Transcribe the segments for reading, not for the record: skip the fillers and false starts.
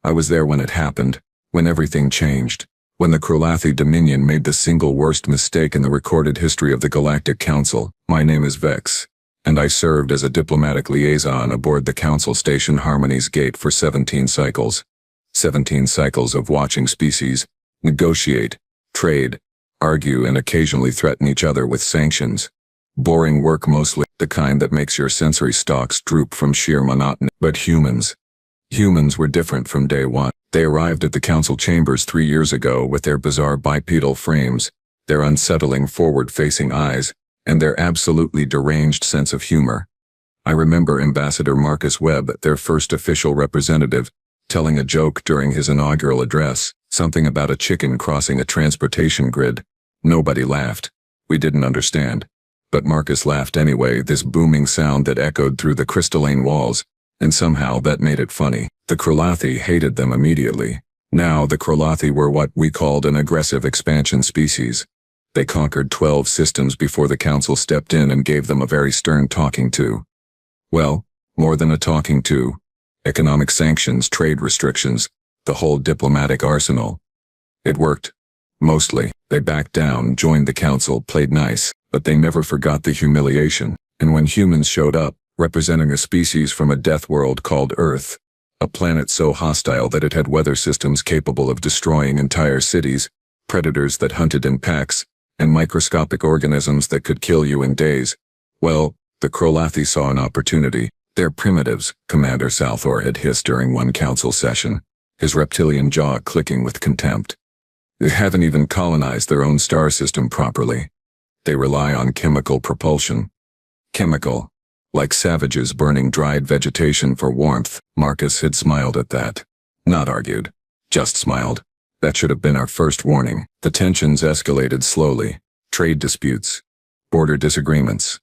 I was there when it happened, when everything changed, when the Krolathi Dominion made the single worst mistake in the recorded history of the Galactic Council. My name is Vex, and I served as a diplomatic liaison aboard the Council Station Harmony's Gate for 17 cycles. 17 cycles of watching species negotiate, trade, argue, and occasionally threaten each other with sanctions. Boring work, mostly the kind that makes your sensory stalks droop from sheer monotony. But humans were different from day one. They arrived at the council chambers 3 years ago with their bizarre bipedal frames, their unsettling forward-facing eyes, and their absolutely deranged sense of humor. I remember Ambassador Marcus Webb, their first official representative, telling a joke during his inaugural address, something about a chicken crossing a transportation grid. Nobody laughed. We didn't understand. But Marcus laughed anyway, this booming sound that echoed through the crystalline walls, and somehow that made it funny. The Krolathi hated them immediately. Now the Krolathi were what we called an aggressive expansion species. They conquered 12 systems before the council stepped in and gave them a very stern talking to. Well, more than a talking to. Economic sanctions, trade restrictions, the whole diplomatic arsenal. It worked. Mostly. They backed down, joined the council, played nice, but they never forgot the humiliation. And when humans showed up, representing a species from a death world called Earth, a planet so hostile that it had weather systems capable of destroying entire cities, predators that hunted in packs, and microscopic organisms that could kill you in days, well, the Krolathi saw an opportunity. They're primitives, Commander Salthor had hissed during one council session, his reptilian jaw clicking with contempt. They haven't even colonized their own star system properly. They rely on chemical propulsion. Chemical. Like savages burning dried vegetation for warmth. Marcus had smiled at that. Not argued. Just smiled. That should have been our first warning. The tensions escalated slowly. Trade disputes. Border disagreements.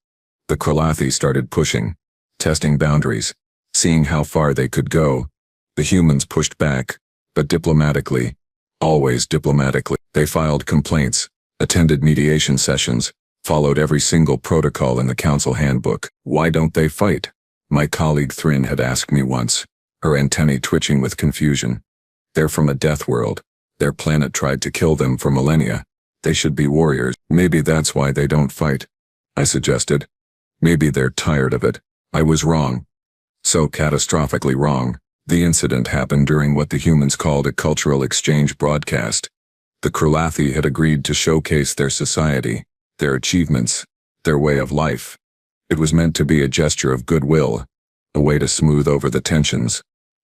The Krolathi started pushing. Testing boundaries. Seeing how far they could go. The humans pushed back. But diplomatically. Always diplomatically. They filed complaints. Attended mediation sessions. Followed every single protocol in the council handbook. Why don't they fight? My colleague Thrin had asked me once, her antennae twitching with confusion. They're from a death world. Their planet tried to kill them for millennia. They should be warriors. Maybe that's why they don't fight, I suggested. Maybe they're tired of it. I was wrong. So catastrophically wrong. The incident happened during what the humans called a cultural exchange broadcast. The Krolathi had agreed to showcase their society, their achievements, their way of life. It was meant to be a gesture of goodwill, a way to smooth over the tensions.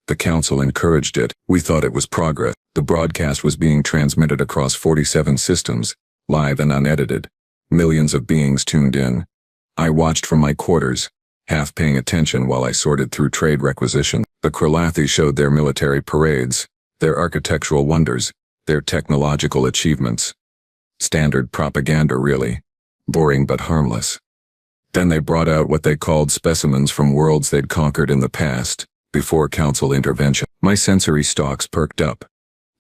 The council encouraged it. We thought it was progress. The broadcast was being transmitted across 47 systems, live and unedited. Millions of beings tuned in. I watched from my quarters, half paying attention while I sorted through trade requisitions. The Krolathi showed their military parades, their architectural wonders, their technological achievements. Standard propaganda, really. Boring but harmless. Then they brought out what they called specimens from worlds they'd conquered in the past, before council intervention. My sensory stalks perked up.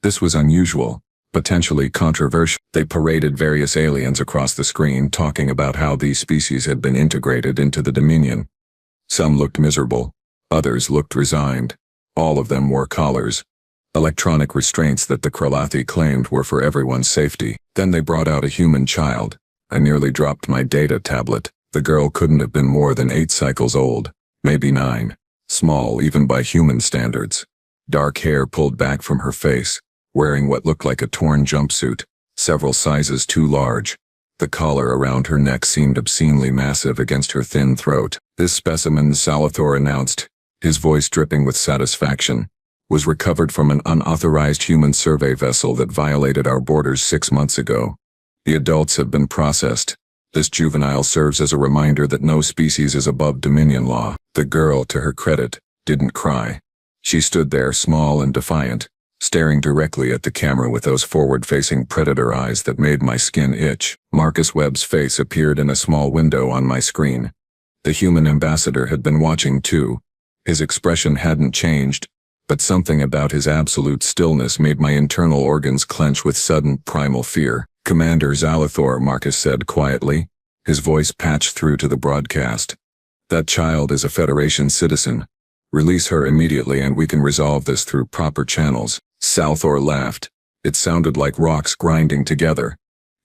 This was unusual, potentially controversial. They paraded various aliens across the screen, talking about how these species had been integrated into the Dominion. Some looked miserable. Others looked resigned. All of them wore collars. Electronic restraints that the Krolathi claimed were for everyone's safety. Then they brought out a human child. I nearly dropped my data tablet. The girl couldn't have been more than 8 cycles old, maybe 9. Small even by human standards. Dark hair pulled back from her face, wearing what looked like a torn jumpsuit, several sizes too large. The collar around her neck seemed obscenely massive against her thin throat. This specimen, Salthor announced, his voice dripping with satisfaction, was recovered from an unauthorized human survey vessel that violated our borders 6 months ago. The adults have been processed. This juvenile serves as a reminder that no species is above Dominion law. The girl, to her credit, didn't cry. She stood there small and defiant, staring directly at the camera with those forward-facing predator eyes that made my skin itch. Marcus Webb's face appeared in a small window on my screen. The human ambassador had been watching too. His expression hadn't changed, but something about his absolute stillness made my internal organs clench with sudden primal fear. Commander Salthor, Marcus said quietly, his voice patched through to the broadcast. That child is a Federation citizen. Release her immediately and we can resolve this through proper channels. Salthor laughed. It sounded like rocks grinding together.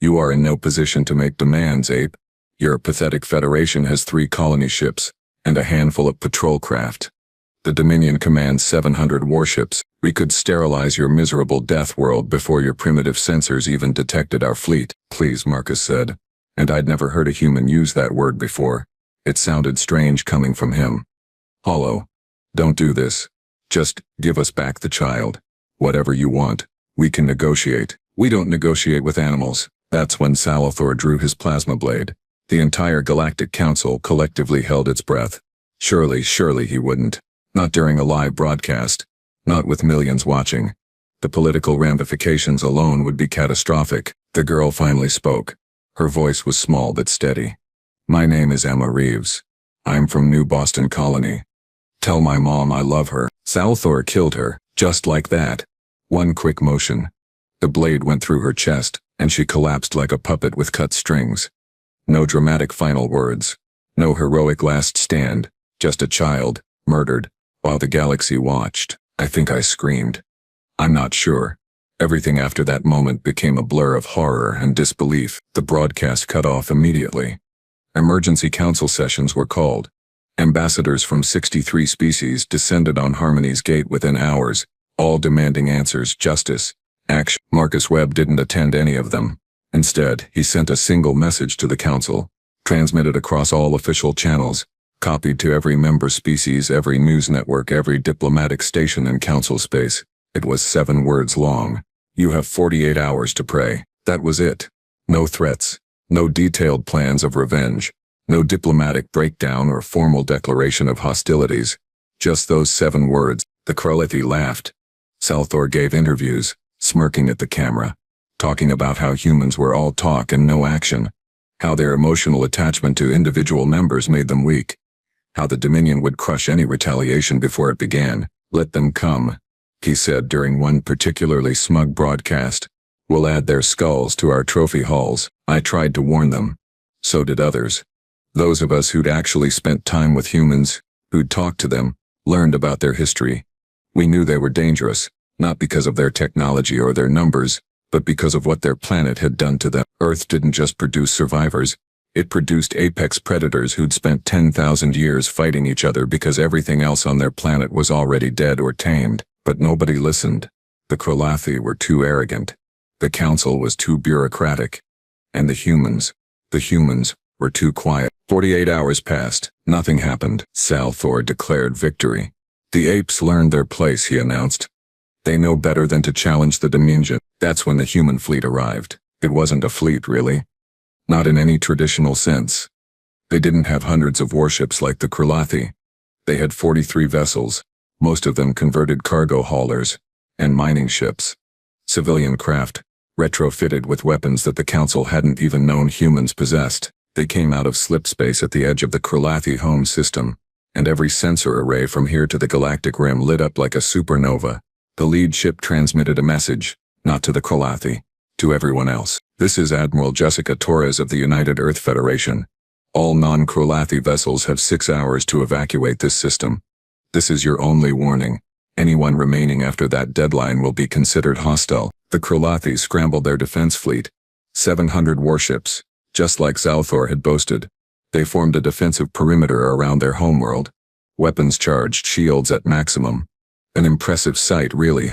You are in no position to make demands, ape. Your pathetic Federation has 3 colony ships, and a handful of patrol craft. The Dominion commands 700 warships. We could sterilize your miserable Deathworld before your primitive sensors even detected our fleet. Please, Marcus said. And I'd never heard a human use that word before. It sounded strange coming from him. Hollow. Don't do this. Just give us back the child. Whatever you want. We can negotiate. We don't negotiate with animals. That's when Salthor drew his plasma blade. The entire Galactic Council collectively held its breath. Surely he wouldn't. Not during a live broadcast. Not with millions watching. The political ramifications alone would be catastrophic. The girl finally spoke. Her voice was small but steady. My name is Emma Reeves. I'm from New Boston Colony. Tell my mom I love her. Salthor killed her, just like that. One quick motion. The blade went through her chest, and she collapsed like a puppet with cut strings. No dramatic final words. No heroic last stand. Just a child, murdered, while the galaxy watched. I think I screamed. I'm not sure. Everything after that moment became a blur of horror and disbelief. The broadcast cut off immediately. Emergency council sessions were called. Ambassadors from 63 species descended on Harmony's gate within hours, all demanding answers, justice, action. Marcus Webb didn't attend any of them. Instead, he sent a single message to the council, transmitted across all official channels, copied to every member species, every news network, every diplomatic station in council space. It was 7 words long. You have 48 hours to pray. That was it. No threats. No detailed plans of revenge. No diplomatic breakdown or formal declaration of hostilities. Just those 7 words. The Krolithi laughed. Salthor gave interviews, smirking at the camera, talking about how humans were all talk and no action, how their emotional attachment to individual members made them weak, how the Dominion would crush any retaliation before it began. Let them come, he said during one particularly smug broadcast. We'll add their skulls to our trophy halls. I tried to warn them. So did others. Those of us who'd actually spent time with humans, who'd talked to them, learned about their history. We knew they were dangerous, not because of their technology or their numbers, but because of what their planet had done to them. Earth didn't just produce survivors. It produced apex predators who'd spent 10,000 years fighting each other because everything else on their planet was already dead or tamed. But nobody listened. The Krolithi were too arrogant. The council was too bureaucratic. And the humans were too quiet. 48 hours passed. Nothing happened. Salthor declared victory. The apes learned their place, he announced. They know better than to challenge the Dominion. That's when the human fleet arrived. It wasn't a fleet, really. Not in any traditional sense. They didn't have hundreds of warships like the Krolithi. They had 43 vessels, most of them converted cargo haulers, and mining ships. Civilian craft, retrofitted with weapons that the council hadn't even known humans possessed. They came out of slip space at the edge of the Krolithi home system, and every sensor array from here to the galactic rim lit up like a supernova. The lead ship transmitted a message, not to the Krolithi, to everyone else. This is Admiral Jessica Torres of the United Earth Federation. All non-Krolithi vessels have 6 hours to evacuate this system. This is your only warning. Anyone remaining after that deadline will be considered hostile. The Krolithi scrambled their defense fleet. 700 warships, just like Salthor had boasted. They formed a defensive perimeter around their homeworld. Weapons-charged shields at maximum. An impressive sight, really.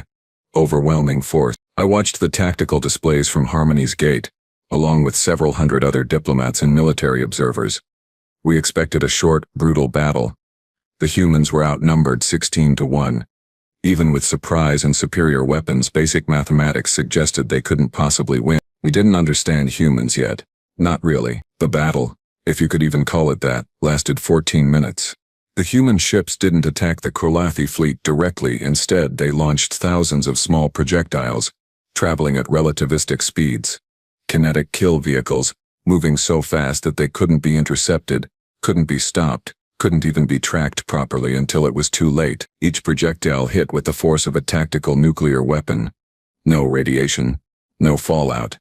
Overwhelming force. I watched the tactical displays from Harmony's gate, along with several hundred other diplomats and military observers. We expected a short, brutal battle. The humans were outnumbered 16-1. Even with surprise and superior weapons, basic mathematics suggested they couldn't possibly win. We didn't understand humans yet. Not really. The battle, if you could even call it that, lasted 14 minutes. The human ships didn't attack the Krolithi fleet directly. Instead, they launched thousands of small projectiles, traveling at relativistic speeds. Kinetic kill vehicles, moving so fast that they couldn't be intercepted, couldn't be stopped, couldn't even be tracked properly until it was too late. Each projectile hit with the force of a tactical nuclear weapon. No radiation, no fallout.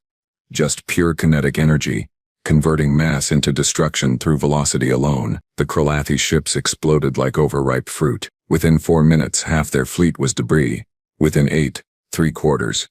Just pure kinetic energy, converting mass into destruction through velocity alone. The Krolithi ships exploded like overripe fruit. Within 4 minutes, half their fleet was debris. Within 8, 3/4.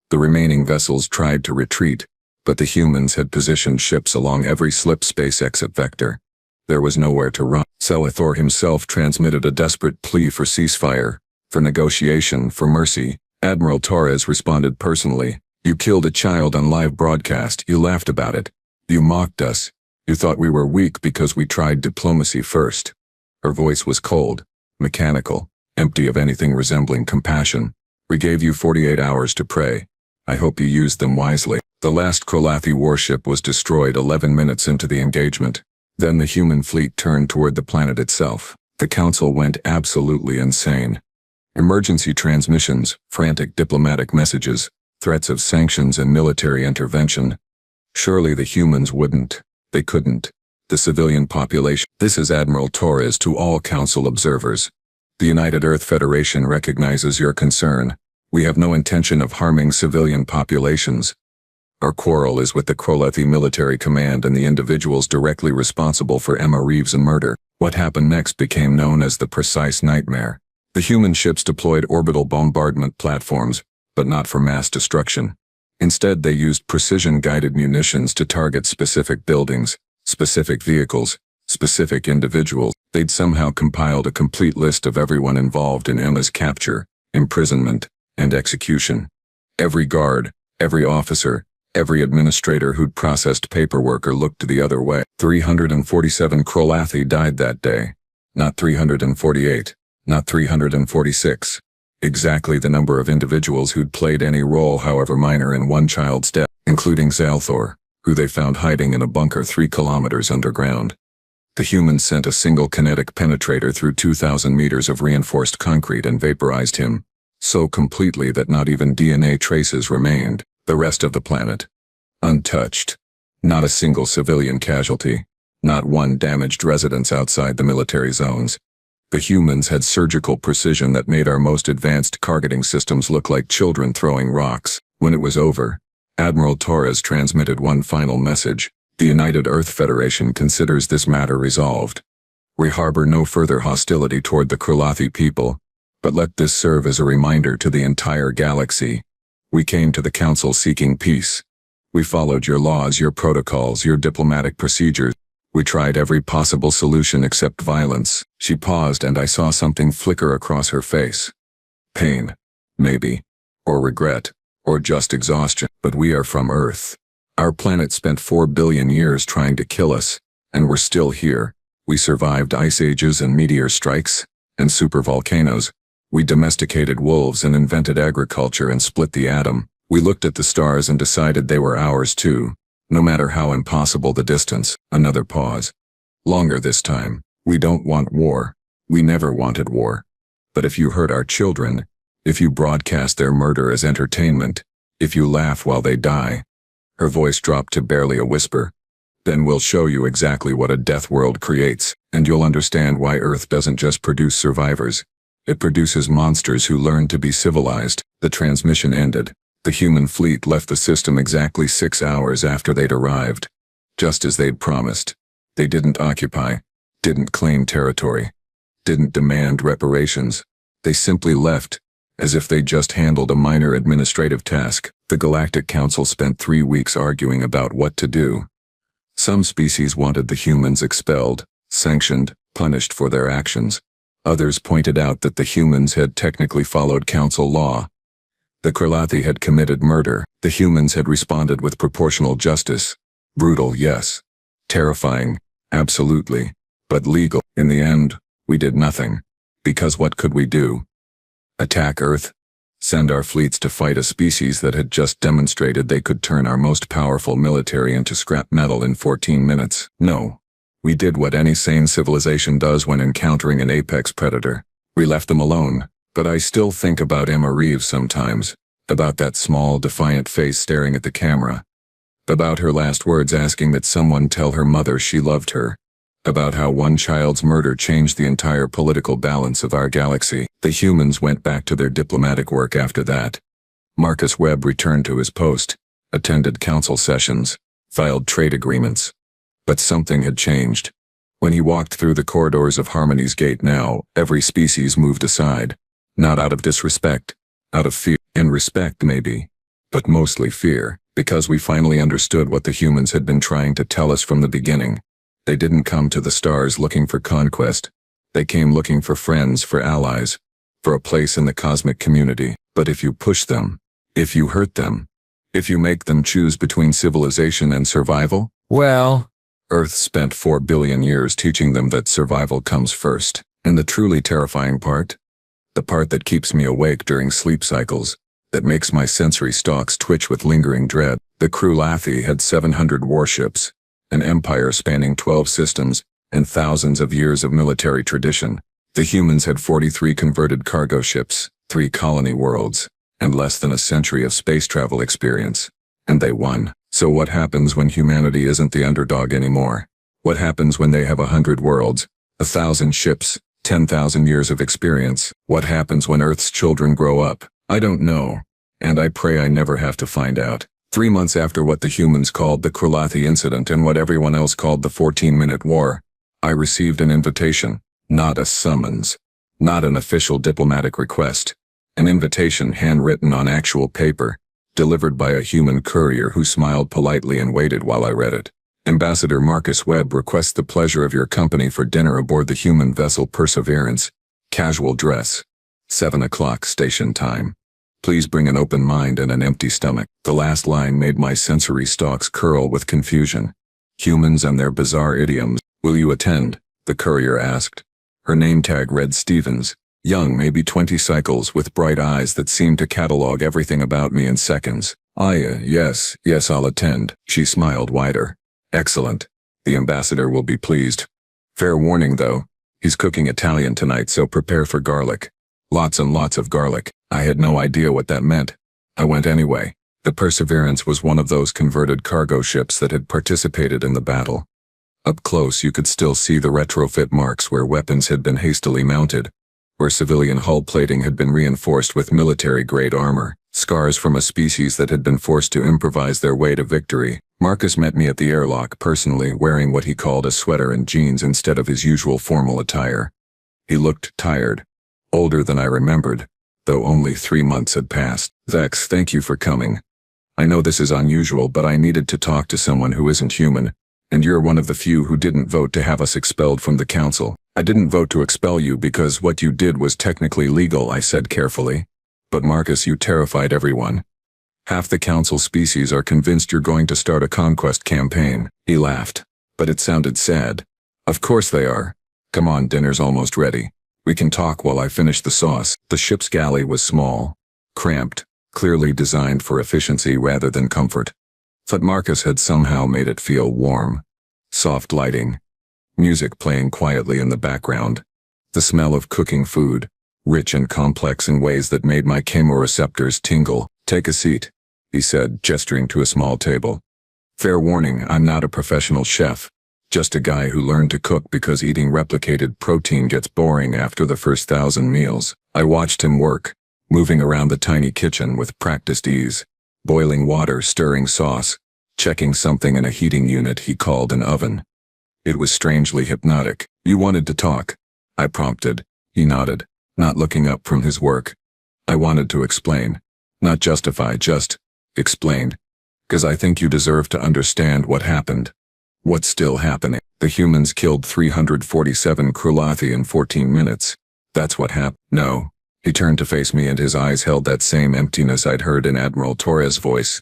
The remaining vessels tried to retreat, but the humans had positioned ships along every slip space exit vector. There was nowhere to run. Selithor himself transmitted a desperate plea for ceasefire, for negotiation, for mercy. Admiral Torres responded personally. "You killed a child on live broadcast. You laughed about it. You mocked us. You thought we were weak because we tried diplomacy first." Her voice was cold, mechanical, empty of anything resembling compassion. "We gave you 48 hours to pray. I hope you used them wisely." The last Krolathi warship was destroyed 11 minutes into the engagement. Then the human fleet turned toward the planet itself. The council went absolutely insane. Emergency transmissions, frantic diplomatic messages, threats of sanctions and military intervention. Surely the humans wouldn't. They couldn't. The civilian population. "This is Admiral Torres to all council observers. The United Earth Federation recognizes your concern. We have no intention of harming civilian populations. Our quarrel is with the Krolathi military command and the individuals directly responsible for Emma Reeves' murder." What happened next became known as the precise nightmare. The human ships deployed orbital bombardment platforms, but not for mass destruction. Instead, they used precision-guided munitions to target specific buildings, specific vehicles, specific individuals. They'd somehow compiled a complete list of everyone involved in Emma's capture, imprisonment, and execution. Every guard, every officer, every administrator who'd processed paperwork or looked the other way. 347 Krolathi died that day. Not 348, not 346. Exactly the number of individuals who'd played any role, however minor, in one child's death, including Zalthor, who they found hiding in a bunker 3 kilometers underground. The humans sent a single kinetic penetrator through 2,000 meters of reinforced concrete and vaporized him, so completely that not even DNA traces remained. The rest of the planet, untouched. Not a single civilian casualty. Not one damaged residence outside the military zones. The humans had surgical precision that made our most advanced targeting systems look like children throwing rocks. When it was over, Admiral Torres transmitted one final message. "The United Earth Federation considers this matter resolved. We harbor no further hostility toward the Krolathi people, but let this serve as a reminder to the entire galaxy. We came to the council seeking peace. We followed your laws, your protocols, your diplomatic procedures. We tried every possible solution except violence." She paused and I saw something flicker across her face. Pain, maybe, or regret, or just exhaustion. "But we are from Earth. Our planet spent 4 billion years trying to kill us, and we're still here. We survived ice ages and meteor strikes, and supervolcanoes. We domesticated wolves and invented agriculture and split the atom. We looked at the stars and decided they were ours too, no matter how impossible the distance." Another pause. "Longer this time. We don't want war. We never wanted war. But if you hurt our children, if you broadcast their murder as entertainment, if you laugh while they die," her voice dropped to barely a whisper, "then we'll show you exactly what a death world creates, and you'll understand why Earth doesn't just produce survivors. It produces monsters who learn to be civilized." The transmission ended. The human fleet left the system exactly 6 hours after they'd arrived. Just as they'd promised. They didn't occupy, didn't claim territory, didn't demand reparations. They simply left, as if they'd just handled a minor administrative task. The Galactic Council spent 3 weeks arguing about what to do. Some species wanted the humans expelled, sanctioned, punished for their actions. Others pointed out that the humans had technically followed council law. The Krolathi had committed murder. The humans had responded with proportional justice. Brutal, yes. Terrifying, absolutely. But legal. In the end, we did nothing. Because what could we do? Attack Earth? Send our fleets to fight a species that had just demonstrated they could turn our most powerful military into scrap metal in 14 minutes? No. We did what any sane civilization does when encountering an apex predator. We left them alone. But I still think about Emma Reeves sometimes. About that small, defiant face staring at the camera. About her last words asking that someone tell her mother she loved her. About how one child's murder changed the entire political balance of our galaxy. The humans went back to their diplomatic work after that. Marcus Webb returned to his post, attended council sessions, filed trade agreements. But something had changed. When he walked through the corridors of Harmony's Gate now, every species moved aside. Not out of disrespect, out of fear, and respect maybe, but mostly fear, because we finally understood what the humans had been trying to tell us from the beginning. They didn't come to the stars looking for conquest. They came looking for friends, for allies, for a place in the cosmic community. But if you push them, if you hurt them, if you make them choose between civilization and survival, well, Earth spent 4 billion years teaching them that survival comes first. And the truly terrifying part? The part that keeps me awake during sleep cycles, that makes my sensory stalks twitch with lingering dread. The Krulathi had 700 warships, an empire spanning 12 systems, and thousands of years of military tradition. The humans had 43 converted cargo ships, 3 colony worlds, and less than a century of space travel experience. And they won. So what happens when humanity isn't the underdog anymore? What happens when they have 100 worlds, 1,000 ships, 10,000 years of experience? What happens when Earth's children grow up? I don't know, and I pray I never have to find out. 3 months after what the humans called the Krulathi incident and what everyone else called the 14-minute war, I received an invitation, not a summons, not an official diplomatic request, an invitation handwritten on actual paper, delivered by a human courier who smiled politely and waited while I read it. Ambassador Marcus Webb requests the pleasure of your company for dinner aboard the human vessel Perseverance. Casual dress. 7 o'clock station time. Please bring an open mind and an empty stomach. The last line made my sensory stalks curl with confusion. Humans and their bizarre idioms. Will you attend? The courier asked. Her name tag read Stevens. Young, maybe 20 cycles, with bright eyes that seemed to catalog everything about me in seconds. Yes, I'll attend. She smiled wider. Excellent. The ambassador will be pleased. Fair warning though, he's cooking Italian tonight, so prepare for garlic. Lots and lots of garlic. I had no idea what that meant. I went anyway. The Perseverance was one of those converted cargo ships that had participated in the battle. Up close you could still see the retrofit marks where weapons had been hastily mounted, where civilian hull plating had been reinforced with military-grade armor, scars from a species that had been forced to improvise their way to victory. Marcus met me at the airlock personally, wearing what he called a sweater and jeans instead of his usual formal attire. He looked tired, older than I remembered, though only 3 months had passed. Vex, thank you for coming. I know this is unusual, but I needed to talk to someone who isn't human, and you're one of the few who didn't vote to have us expelled from the council. I didn't vote to expel you because what you did was technically legal, I said carefully. But Marcus, you terrified everyone. Half the council species are convinced you're going to start a conquest campaign. He laughed, but it sounded sad. Of course they are. Come on, dinner's almost ready. We can talk while I finish the sauce. The ship's galley was small, cramped, clearly designed for efficiency rather than comfort. But Marcus had somehow made it feel warm. Soft lighting, music playing quietly in the background, the smell of cooking food, rich and complex in ways that made my chemoreceptors tingle. Take a seat, he said, gesturing to a small table. Fair warning, I'm not a professional chef, just a guy who learned to cook because eating replicated protein gets boring after the first 1,000 meals. I watched him work, moving around the tiny kitchen with practiced ease, boiling water, stirring sauce, checking something in a heating unit he called an oven. It was strangely hypnotic. You wanted to talk? I prompted. He nodded, not looking up from his work. I wanted to explain. Not justify, just explain. 'Cause I think you deserve to understand what happened. What's still happening. The humans killed 347 Krulathi in 14 minutes. That's what happened. No. He turned to face me and his eyes held that same emptiness I'd heard in Admiral Torres' voice.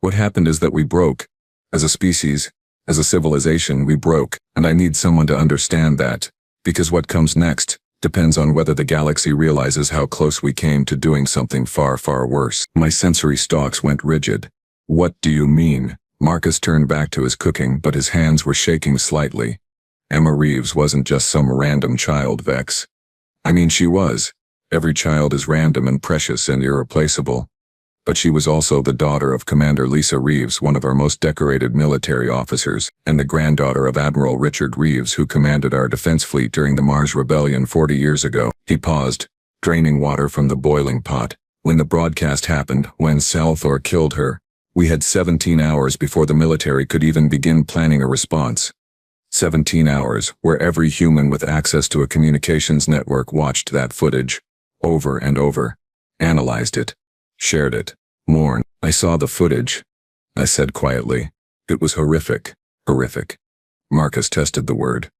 What happened is that we broke. As a species, as a civilization, we broke, and I need someone to understand that, because what comes next depends on whether the galaxy realizes how close we came to doing something far, far worse. My sensory stalks went rigid. What do you mean? Marcus turned back to his cooking, but his hands were shaking slightly. Emma Reeves wasn't just some random child, Vex. I mean, she was. Every child is random and precious and irreplaceable. But she was also the daughter of Commander Lisa Reeves, one of our most decorated military officers, and the granddaughter of Admiral Richard Reeves, who commanded our defense fleet during the Mars Rebellion 40 years ago. He paused, draining water from the boiling pot. When the broadcast happened, when Salthor killed her, we had 17 hours before the military could even begin planning a response. 17 hours, where every human with access to a communications network watched that footage, over and over, analyzed it, shared it, mourned. I saw the footage, I said quietly. It was horrific, horrific. Marcus tested the word.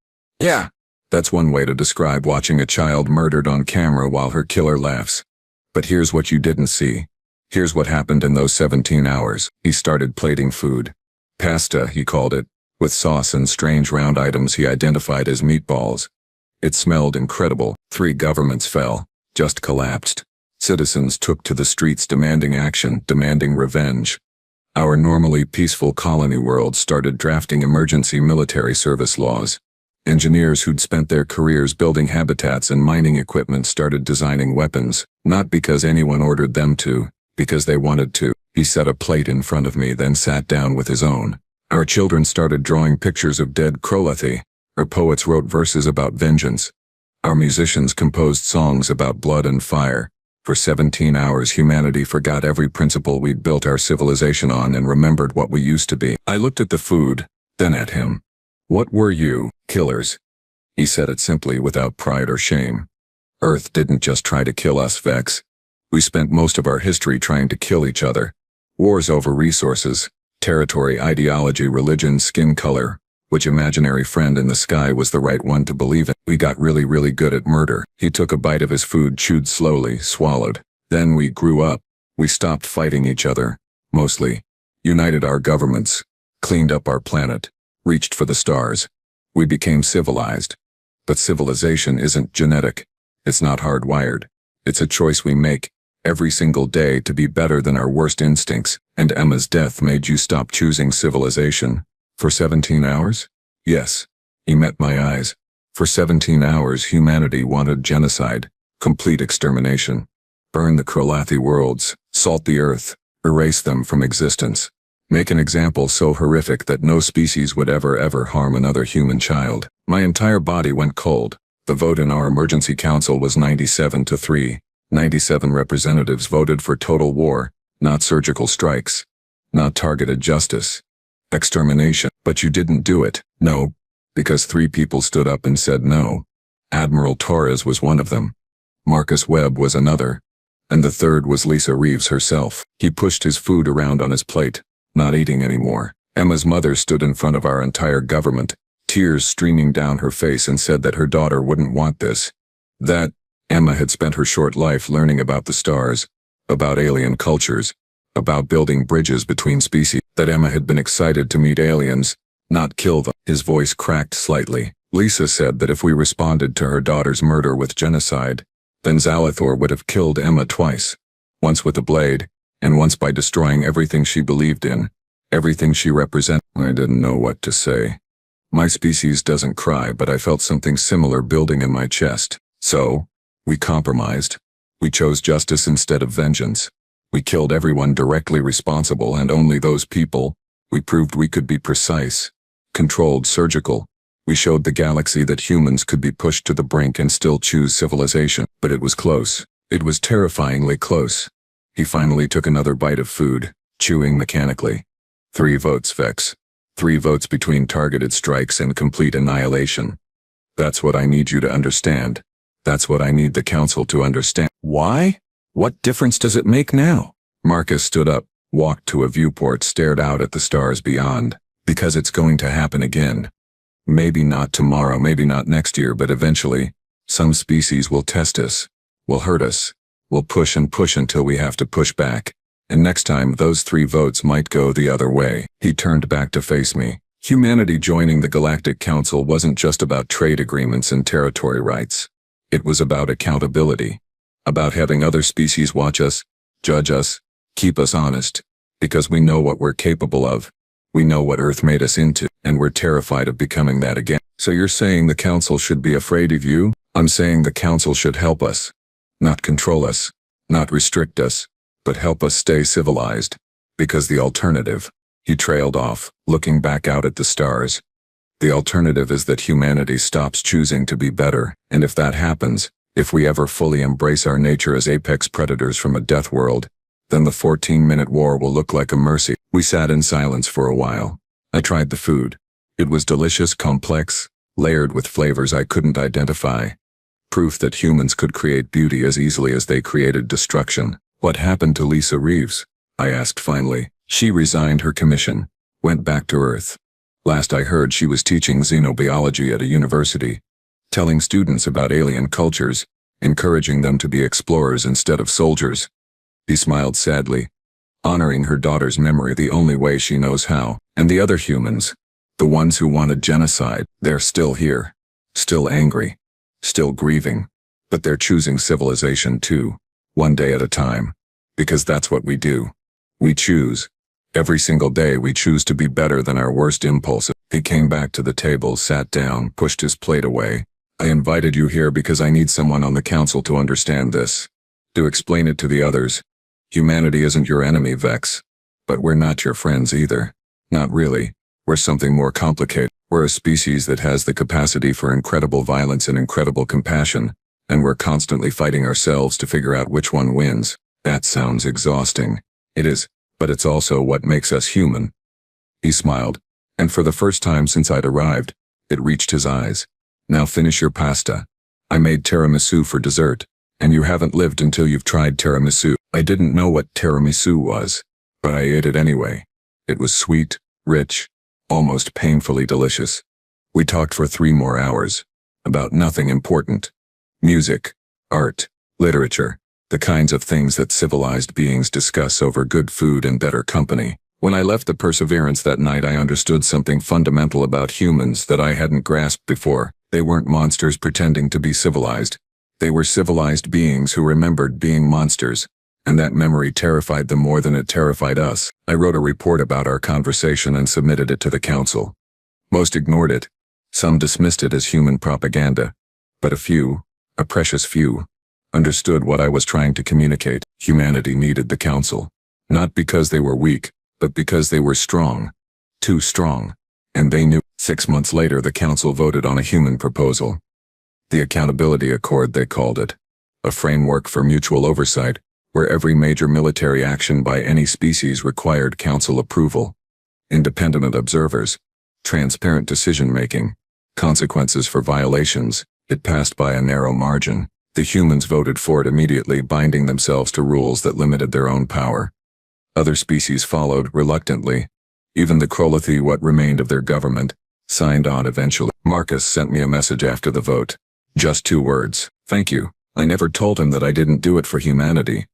Yeah, that's one way to describe watching a child murdered on camera while her killer laughs. But here's what you didn't see. Here's what happened in those 17 hours. He started plating food. Pasta, he called it, with sauce and strange round items he identified as meatballs. It smelled incredible. 3 governments fell, just collapsed. Citizens took to the streets demanding action, demanding revenge. Our normally peaceful colony world started drafting emergency military service laws. Engineers who'd spent their careers building habitats and mining equipment started designing weapons, not because anyone ordered them to, because they wanted to. He set a plate in front of me, then sat down with his own. Our children started drawing pictures of dead Krolathi. Our poets wrote verses about vengeance. Our musicians composed songs about blood and fire. For 17 hours humanity forgot every principle we'd built our civilization on and remembered what we used to be. I looked at the food, then at him. What were you, killers? He said it simply, without pride or shame. Earth didn't just try to kill us, Vex. We spent most of our history trying to kill each other. Wars over resources, territory, ideology, religion, skin color. Which imaginary friend in the sky was the right one to believe in? We got really, really good at murder. He took a bite of his food, chewed slowly, swallowed. Then we grew up. We stopped fighting each other, mostly. United our governments. Cleaned up our planet. Reached for the stars. We became civilized. But civilization isn't genetic. It's not hardwired. It's a choice we make, every single day, to be better than our worst instincts. And Emma's death made you stop choosing civilization. For 17 hours? Yes. He met my eyes. For 17 hours humanity wanted genocide, complete extermination. Burn the Krolathi worlds, salt the earth, erase them from existence. Make an example so horrific that no species would ever harm another human child. My entire body went cold. The vote in our emergency council was 97-3. 97 representatives voted for total war, not surgical strikes, not targeted justice. Extermination. But you didn't do it. No. Because 3 people stood up and said no. Admiral Torres was one of them. Marcus Webb was another. And the third was Lisa Reeves herself. He pushed his food around on his plate, not eating anymore. Emma's mother stood in front of our entire government, tears streaming down her face, and said that her daughter wouldn't want this. That Emma had spent her short life learning about the stars, about alien cultures, about building bridges between species, that Emma had been excited to meet aliens, not kill them. His voice cracked slightly. Lisa said that if we responded to her daughter's murder with genocide, then Zalathor would have killed Emma twice. Once with a blade, and once by destroying everything she believed in, everything she represented. I didn't know what to say. My species doesn't cry, but I felt something similar building in my chest. So, we compromised. We chose justice instead of vengeance. We killed everyone directly responsible, and only those people. We proved we could be precise, controlled, surgical. We showed the galaxy that humans could be pushed to the brink and still choose civilization. But it was close. It was terrifyingly close. He finally took another bite of food, chewing mechanically. 3 votes, Vex. 3 votes between targeted strikes and complete annihilation. That's what I need you to understand. That's what I need the council to understand. Why? What difference does it make now? Marcus stood up, walked to a viewport, stared out at the stars beyond. Because it's going to happen again. Maybe not tomorrow, maybe not next year, but eventually, some species will test us, will hurt us, will push and push until we have to push back. And next time those 3 votes might go the other way. He turned back to face me. Humanity joining the Galactic Council wasn't just about trade agreements and territory rights. It was about accountability. About having other species watch us, judge us, keep us honest. Because we know what we're capable of. We know what Earth made us into, and we're terrified of becoming that again. So you're saying the Council should be afraid of you? I'm saying the Council should help us. Not control us. Not restrict us. But help us stay civilized. Because the alternative. He trailed off, looking back out at the stars. The alternative is that humanity stops choosing to be better, and if that happens, if we ever fully embrace our nature as apex predators from a death world, then the 14-minute war will look like a mercy. We sat in silence for a while. I tried the food. It was delicious, complex, layered with flavors I couldn't identify. Proof that humans could create beauty as easily as they created destruction. What happened to Lisa Reeves? I asked finally. She resigned her commission, went back to Earth. Last I heard, she was teaching xenobiology at a university, telling students about alien cultures, encouraging them to be explorers instead of soldiers. He smiled sadly, honoring her daughter's memory the only way she knows how. And the other humans, the ones who wanted genocide, they're still here, still angry, still grieving, but they're choosing civilization too, one day at a time, because that's what we do. We choose. Every single day we choose to be better than our worst impulses. He came back to the table, sat down, pushed his plate away. I invited you here because I need someone on the council to understand this, to explain it to the others. Humanity isn't your enemy, Vex. But we're not your friends either. Not really. We're something more complicated. We're a species that has the capacity for incredible violence and incredible compassion, and we're constantly fighting ourselves to figure out which one wins. That sounds exhausting. It is, but it's also what makes us human. He smiled, and for the first time since I'd arrived, it reached his eyes. Now finish your pasta. I made tiramisu for dessert, and you haven't lived until you've tried tiramisu. I didn't know what tiramisu was, but I ate it anyway. It was sweet, rich, almost painfully delicious. We talked for 3 more hours, about nothing important. Music, art, literature, the kinds of things that civilized beings discuss over good food and better company. When I left the Perseverance that night, I understood something fundamental about humans that I hadn't grasped before. They weren't monsters pretending to be civilized. They were civilized beings who remembered being monsters, and that memory terrified them more than it terrified us. I wrote a report about our conversation and submitted it to the council. Most ignored it. Some dismissed it as human propaganda. But a few, a precious few, understood what I was trying to communicate. Humanity needed the council. Not because they were weak, but because they were strong. Too strong. And they knew. 6 months later, the council voted on a human proposal. The Accountability Accord, they called it. A framework for mutual oversight, where every major military action by any species required council approval. Independent observers. Transparent decision-making. Consequences for violations. It passed by a narrow margin. The humans voted for it immediately, binding themselves to rules that limited their own power. Other species followed, reluctantly. Even the Krolathi, what remained of their government, signed on eventually. Marcus sent me a message after the vote. Just 2 words. Thank you. I never told him that I didn't do it for humanity.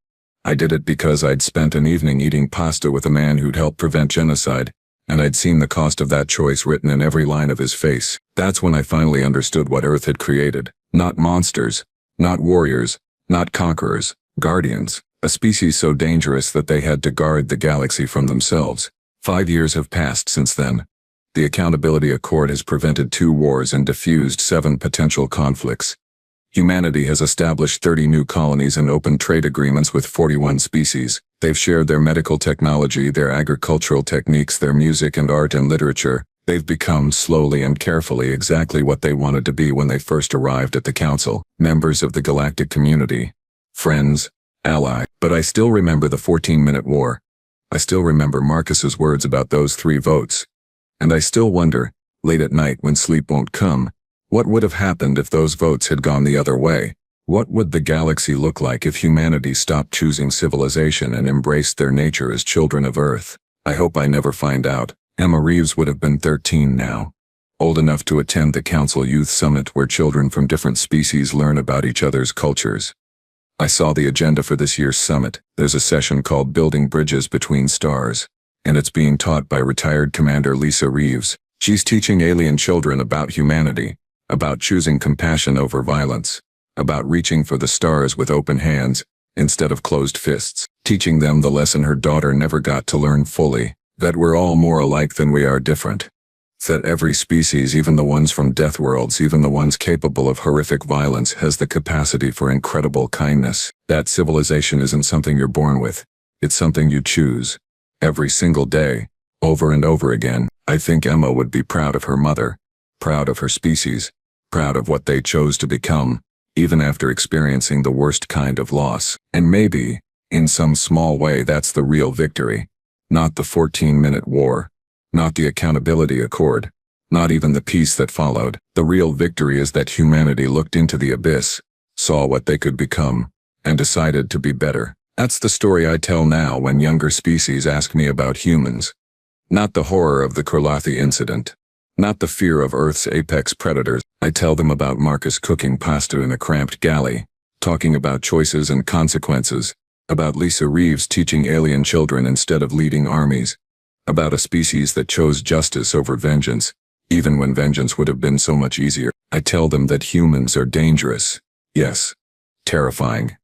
I did it because I'd spent an evening eating pasta with a man who'd helped prevent genocide, and I'd seen the cost of that choice written in every line of his face. That's when I finally understood what Earth had created. Not monsters, not warriors, not conquerors, guardians. A species so dangerous that they had to guard the galaxy from themselves. 5 years have passed since then. The Accountability Accord has prevented 2 wars and diffused 7 potential conflicts. Humanity has established 30 new colonies and open trade agreements with 41 species. They've shared their medical technology, their agricultural techniques, their music and art and literature. They've become, slowly and carefully, exactly what they wanted to be when they first arrived at the council. Members of the galactic community. Friends. Ally. But I still remember the 14-minute war. I still remember Marcus's words about those 3 votes. And I still wonder, late at night when sleep won't come, what would have happened if those votes had gone the other way? What would the galaxy look like if humanity stopped choosing civilization and embraced their nature as children of Earth? I hope I never find out. Emma Reeves would have been 13 now. Old enough to attend the Council Youth Summit where children from different species learn about each other's cultures. I saw the agenda for this year's summit. There's a session called Building Bridges Between Stars, and it's being taught by retired Commander Lisa Reeves. She's teaching alien children about humanity, about choosing compassion over violence, about reaching for the stars with open hands instead of closed fists, teaching them the lesson her daughter never got to learn fully, that we're all more alike than we are different. That every species, even the ones from Deathworlds, even the ones capable of horrific violence, has the capacity for incredible kindness. That civilization isn't something you're born with. It's something you choose. Every single day, over and over again. I think Emma would be proud of her mother, proud of her species, proud of what they chose to become, even after experiencing the worst kind of loss. And maybe, in some small way, that's the real victory. Not the 14-minute war. Not the Accountability Accord. Not even the peace that followed. The real victory is that humanity looked into the abyss, saw what they could become, and decided to be better. That's the story I tell now when younger species ask me about humans. Not the horror of the Krulathi incident. Not the fear of Earth's apex predators. I tell them about Marcus cooking pasta in a cramped galley, talking about choices and consequences, about Lisa Reeves teaching alien children instead of leading armies, about a species that chose justice over vengeance, even when vengeance would have been so much easier. I tell them that humans are dangerous. Yes. Terrifying.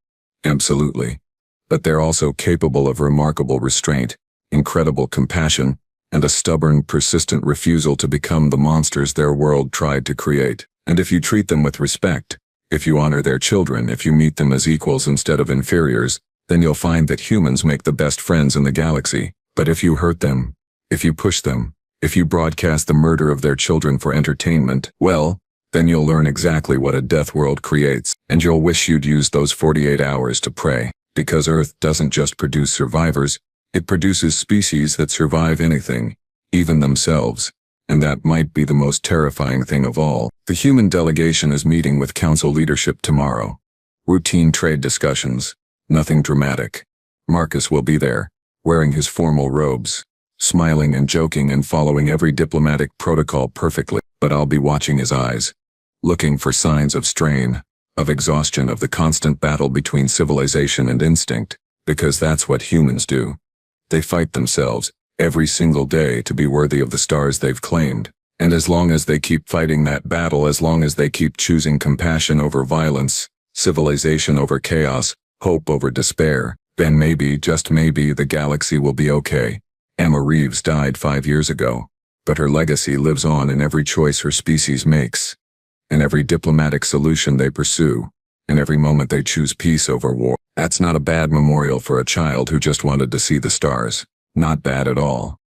Absolutely. But they're also capable of remarkable restraint, incredible compassion, and a stubborn, persistent refusal to become the monsters their world tried to create. And if you treat them with respect, if you honor their children, if you meet them as equals instead of inferiors, then you'll find that humans make the best friends in the galaxy. But if you hurt them, if you push them, if you broadcast the murder of their children for entertainment, well, then you'll learn exactly what a Deathworld creates, and you'll wish you'd used those 48 hours to pray. Because Earth doesn't just produce survivors, it produces species that survive anything, even themselves. And that might be the most terrifying thing of all. The human delegation is meeting with council leadership tomorrow. Routine trade discussions. Nothing dramatic. Marcus will be there, wearing his formal robes, smiling and joking and following every diplomatic protocol perfectly. But I'll be watching his eyes, looking for signs of strain, of exhaustion, of the constant battle between civilization and instinct, because that's what humans do. They fight themselves, every single day, to be worthy of the stars they've claimed. And as long as they keep fighting that battle, as long as they keep choosing compassion over violence, civilization over chaos, hope over despair, then maybe, just maybe, the galaxy will be okay. Emma Reeves died 5 years ago, but her legacy lives on in every choice her species makes, in every diplomatic solution they pursue, in every moment they choose peace over war. That's not a bad memorial for a child who just wanted to see the stars. Not bad at all.